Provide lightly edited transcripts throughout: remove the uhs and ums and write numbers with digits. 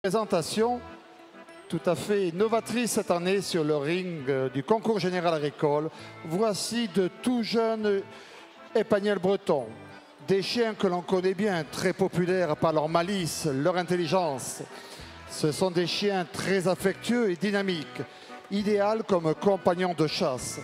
Présentation tout à fait novatrice cette année sur le ring du concours général agricole. Voici de tout jeunes épagnols bretons. Des chiens que l'on connaît bien, très populaires par leur malice, leur intelligence. Ce sont des chiens très affectueux et dynamiques, idéaux comme compagnons de chasse.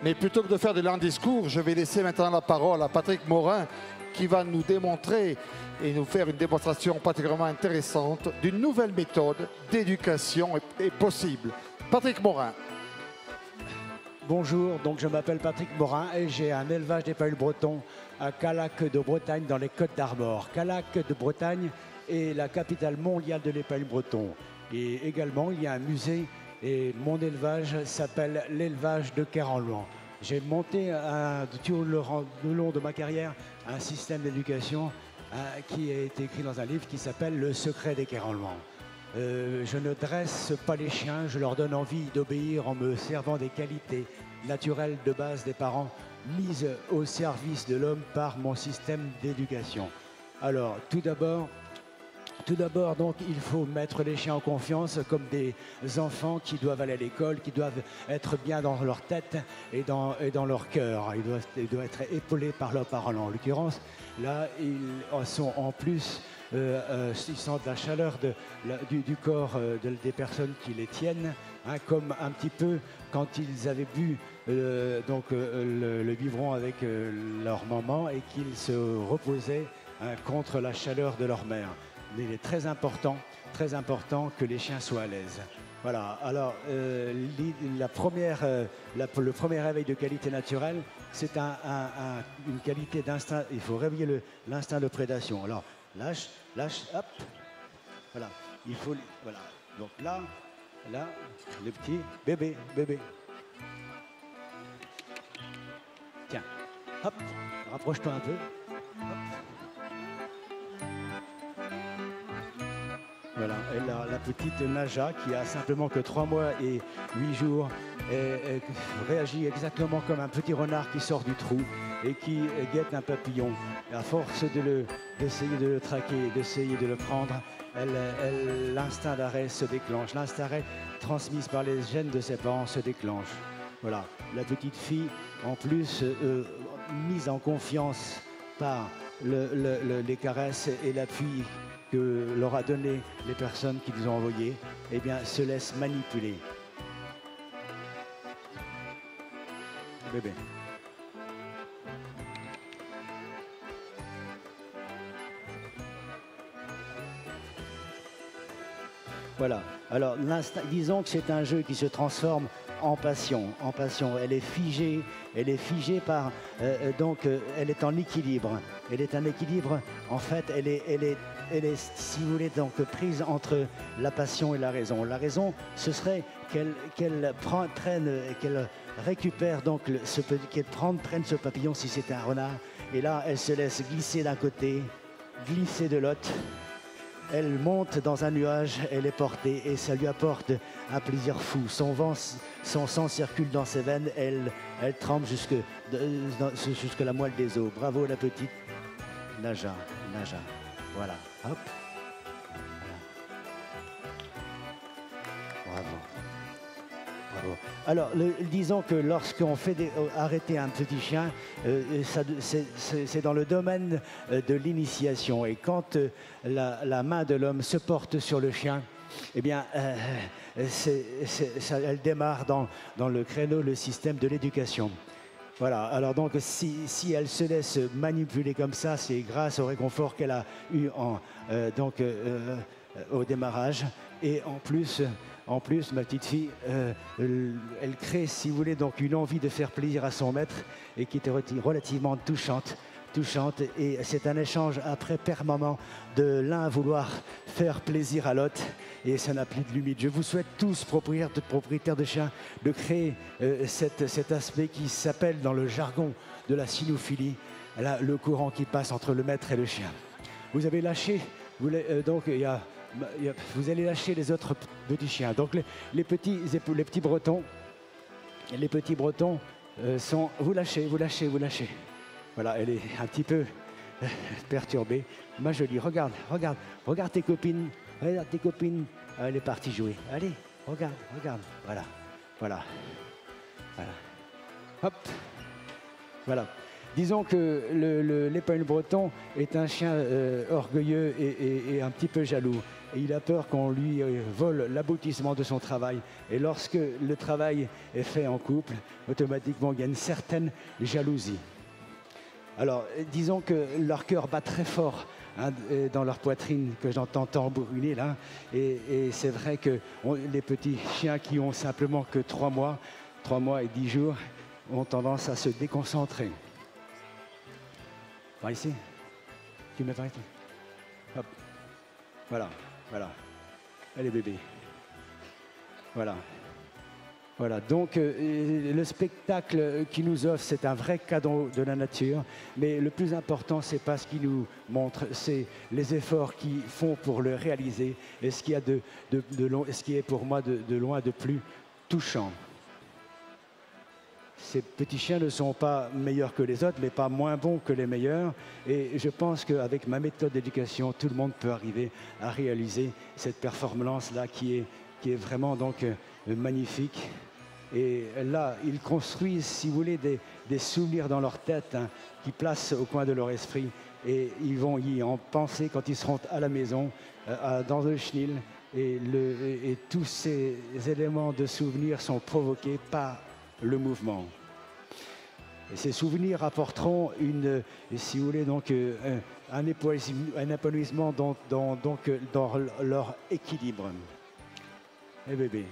Mais plutôt que de faire de longs discours, je vais laisser maintenant la parole à Patrick Morin qui va nous démontrer et nous faire une démonstration particulièrement intéressante d'une nouvelle méthode d'éducation possible. Patrick Morin. Bonjour, donc je m'appelle Patrick Morin et j'ai un élevage d'épagnols bretons à Callac de Bretagne dans les Côtes d'Armor. Callac de Bretagne est la capitale mondiale de l'épagnol breton. Et également, il y a un musée et mon élevage s'appelle l'élevage de Kerhenlouan. J'ai monté tout le long de ma carrière un système d'éducation qui a été écrit dans un livre qui s'appelle Le secret des Kerhenlouan. Je ne dresse pas les chiens, je leur donne envie d'obéir en me servant des qualités naturelles de base des parents mises au service de l'homme par mon système d'éducation. Alors, tout d'abord, donc, il faut mettre les chiens en confiance comme des enfants qui doivent aller à l'école, qui doivent être bien dans leur tête et dans leur cœur. Ils doivent être épaulés par leurs parents. En l'occurrence, là, ils sont en plus, ils sentent la chaleur du corps des personnes qui les tiennent, hein, comme un petit peu quand ils avaient bu le biberon avec leur maman et qu'ils se reposaient contre la chaleur de leur mère. Mais il est très important que les chiens soient à l'aise. Voilà, alors le premier réveil de qualité naturelle, c'est une qualité d'instinct. Il faut réveiller l'instinct de prédation. Alors, lâche, hop, voilà, il faut, voilà. Donc là, le petit bébé. Tiens, hop, rapproche-toi un peu. Hop. Voilà, et la petite Naja qui a simplement que 3 mois et 8 jours réagit exactement comme un petit renard qui sort du trou et qui guette un papillon. Et à force d'essayer de le traquer, d'essayer de le prendre, l'instinct d'arrêt se déclenche. L'instinct d'arrêt transmis par les gènes de ses parents se déclenche. Voilà, la petite fille, en plus, mise en confiance par les caresses et l'appui que leur a donné les personnes qui nous ont envoyées, eh bien, se laisse manipuler. Bébé. Voilà. Alors, disons que c'est un jeu qui se transforme en passion. Elle est figée par... elle est en équilibre. Elle est en équilibre. En fait, elle est, si vous voulez, donc prise entre la passion et la raison. La raison, ce serait qu'elle récupère donc prenne ce papillon si c'était un renard. Et là, elle se laisse glisser d'un côté, glisser de l'autre. Elle monte dans un nuage, elle est portée et ça lui apporte un plaisir fou. Son sang circule dans ses veines, elle trempe jusque la moelle des os. Bravo la petite Naja. Voilà, hop. Voilà. Bravo. Alors, disons que lorsqu'on fait arrêter un petit chien, c'est dans le domaine de l'initiation. Et quand la main de l'homme se porte sur le chien, eh bien, elle démarre dans le créneau, le système de l'éducation. Voilà, alors donc si elle se laisse manipuler comme ça, c'est grâce au réconfort qu'elle a eu au démarrage. Et en plus, ma petite fille, elle crée, si vous voulez, donc une envie de faire plaisir à son maître et qui était relativement touchante. Et c'est un échange après permanent de l'un vouloir faire plaisir à l'autre et ça n'a plus de limite. Je vous souhaite tous, propriétaires de chiens, de créer cet aspect qui s'appelle dans le jargon de la cynophilie, le courant qui passe entre le maître et le chien. Vous avez lâché, vous allez lâcher les autres petits chiens. Donc les petits bretons sont... Vous lâchez. Voilà, elle est un petit peu perturbée. Ma jolie, regarde, regarde, regarde tes copines. Regarde tes copines. Elle est partie jouer. Allez, regarde, regarde. Voilà, voilà, voilà. Hop, voilà. Disons que l'Épingle breton est un chien orgueilleux et un petit peu jaloux. Et il a peur qu'on lui vole l'aboutissement de son travail. Et lorsque le travail est fait en couple, automatiquement, il y a une certaine jalousie. Alors, disons que leur cœur bat très fort hein, dans leur poitrine, que j'entends tambouiner là. Et c'est vrai que les petits chiens qui ont simplement que 3 mois et 10 jours, ont tendance à se déconcentrer. Par ici. Tu mets par ici. Hop. Voilà, voilà. Allez bébé. Voilà. Voilà, donc le spectacle qu'il nous offre, c'est un vrai cadeau de la nature, mais le plus important, c'est pas ce qu'il nous montre, c'est les efforts qu'ils font pour le réaliser, et ce qui est pour moi de loin de plus touchant. Ces petits chiens ne sont pas meilleurs que les autres, mais pas moins bons que les meilleurs. Et je pense qu'avec ma méthode d'éducation, tout le monde peut arriver à réaliser cette performance-là qui est vraiment donc magnifique. Et là, ils construisent, si vous voulez, des souvenirs dans leur tête hein, qui placent au coin de leur esprit. Et ils vont y en penser quand ils seront à la maison, dans le chenil. Et tous ces éléments de souvenirs sont provoqués par le mouvement. Et ces souvenirs apporteront si vous voulez, donc, un épanouissement dans leur équilibre. Et bébé.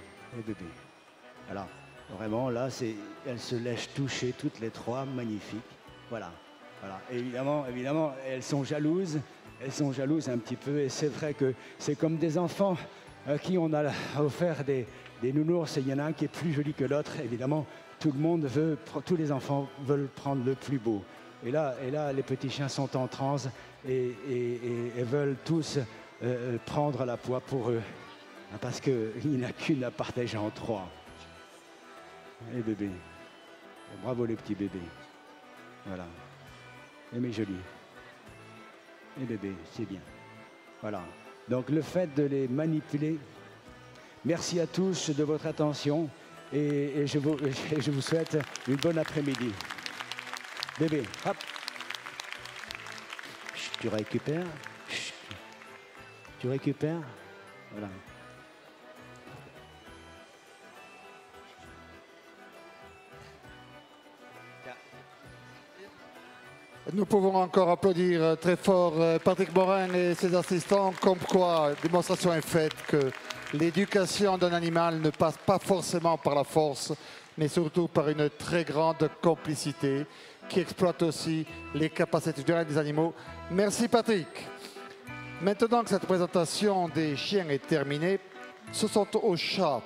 Alors, vraiment, là, elles se laissent toucher toutes les 3, magnifiques. Voilà. Et évidemment, elles sont jalouses un petit peu. Et c'est vrai que c'est comme des enfants à qui on a offert des nounours. Et il y en a un qui est plus joli que l'autre. Évidemment, tous les enfants veulent prendre le plus beau. Et là, les petits chiens sont en transe et veulent tous prendre la poix pour eux. Parce qu'il n'y en a qu'une à partager en 3. Et bébé. Et bravo les petits bébés. Voilà. Et mes jolis. Et bébé, c'est bien. Voilà. Donc le fait de les manipuler. Merci à tous de votre attention et je vous souhaite une bonne après-midi. Bébé, hop. Chut, tu récupères. Chut. Tu récupères. Voilà. Nous pouvons encore applaudir très fort Patrick Morin et ses assistants, comme quoi démonstration est faite que l'éducation d'un animal ne passe pas forcément par la force, mais surtout par une très grande complicité qui exploite aussi les capacités des animaux. Merci Patrick. Maintenant que cette présentation des chiens est terminée, ce sont aux chats